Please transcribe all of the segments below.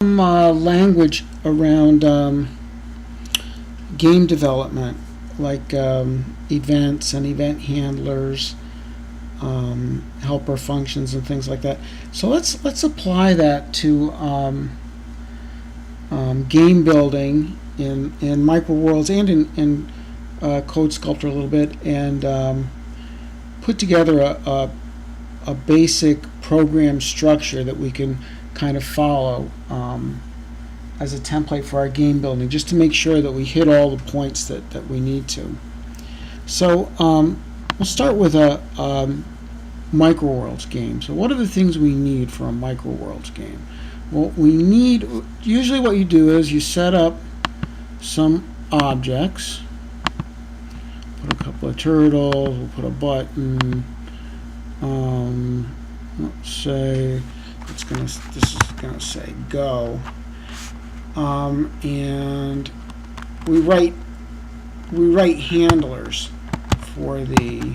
Language around game development, like events and event handlers, helper functions, and things like that. So let's apply that to game building in microworlds and in Code Sculptor a little bit, and put together a basic program structure that we can kind of follow as a template for our game building, just to make sure that we hit all the points that we need to. So we'll start with a microworlds game. So what are the things we need for a microworlds game? Well, we need, usually what you do is you set up some objects, put a couple of turtles, we'll put a button, let's say this is gonna say go, and we write handlers for the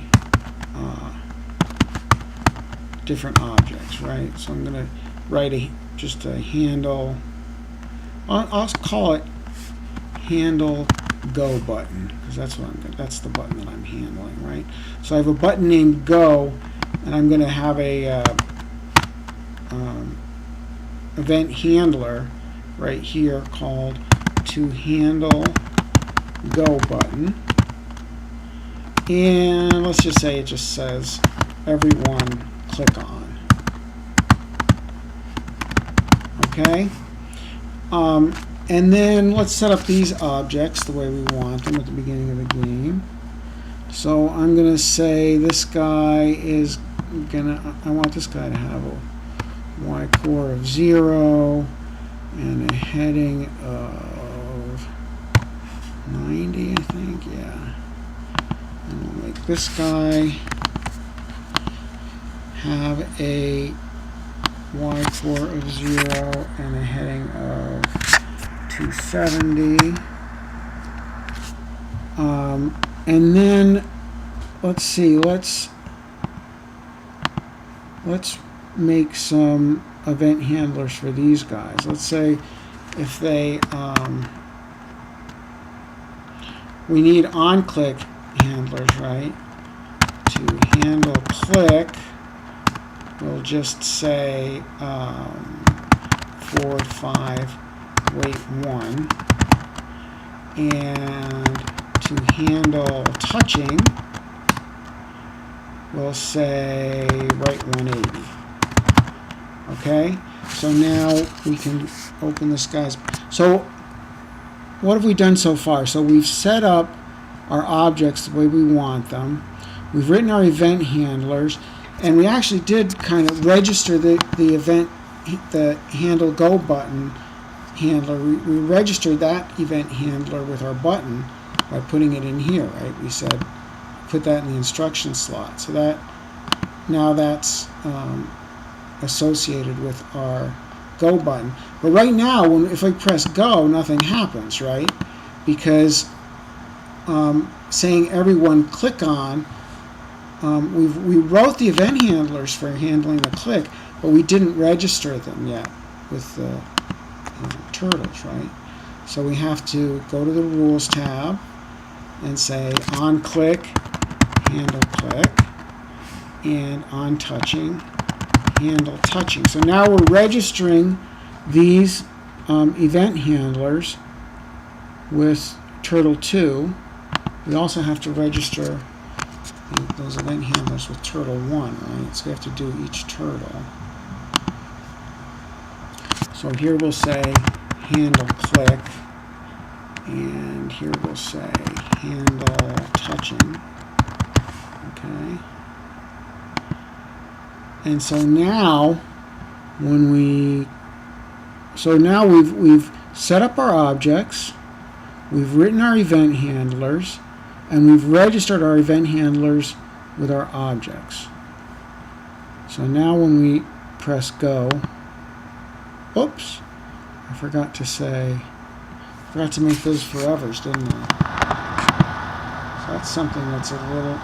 different objects, right? So I'm gonna write just a handle. I'll call it handle go button, because that's the button that I'm handling, right? So I have a button named go, and I'm going to have a event handler right here called to handle go button, and let's just say it just says everyone click on. Okay, and then let's set up these objects the way we want them at the beginning of the game. So I'm going to say this guy is I want this guy to have a Y core of 0 and a heading of 90, I think, yeah. And we'll make this guy have a Y core of 0 and a heading of 270. And then let's see, let's make some event handlers for these guys. Let's say if they we need on click handlers, right? To handle click, we'll just say forward 5, wait 1, and to handle touching, we'll say right 180. Okay, so now we can open this guy's. So what have we done so far? So we've set up our objects the way we want them. We've written our event handlers, and we actually did kind of register the event, the handle go button handler. We registered that event handler with our button by putting it in here, right? We said put that in the instruction slot. So that now that's associated with our go button. But right now, if I press go, nothing happens, right? Because saying everyone click on, we wrote the event handlers for handling the click, but we didn't register them yet with the turtles, right? So we have to go to the rules tab and say on click, handle click, and on touching, handle touching. So now we're registering these event handlers with turtle 2. We also have to register those event handlers with turtle 1, right? So we have to do each turtle. So here we'll say handle click, and here we'll say handle touching. Okay. And so now we've set up our objects, we've written our event handlers, and we've registered our event handlers with our objects. So now when we press go, oops, I forgot to make those forevers, didn't I? So that's something that's a little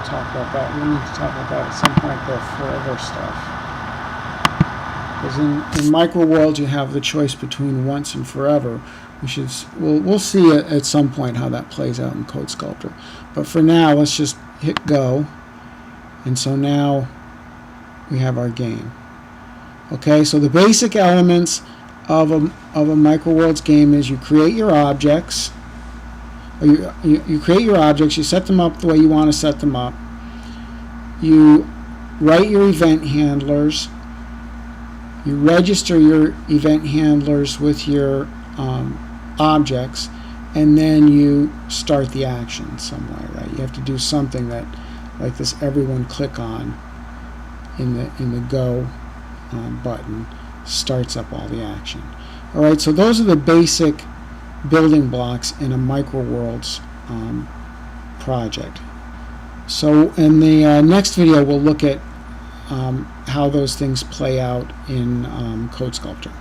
talk about that. We need to talk about that at some point, the forever stuff. Because in micro world you have the choice between once and forever. We'll see at some point how that plays out in Code Sculptor. But for now, let's just hit go. And so now we have our game. Okay, so the basic elements of a micro worlds game is you create your objects. Or you create your objects, you set them up the way you want to set them up. You write your event handlers. You register your event handlers with your objects, and then you start the action some way, right? You have to do something that, like this, everyone click on in the go button starts up all the action. All right, so those are the basic building blocks in a micro worlds project. So in the next video, we'll look at how those things play out in Code Sculptor.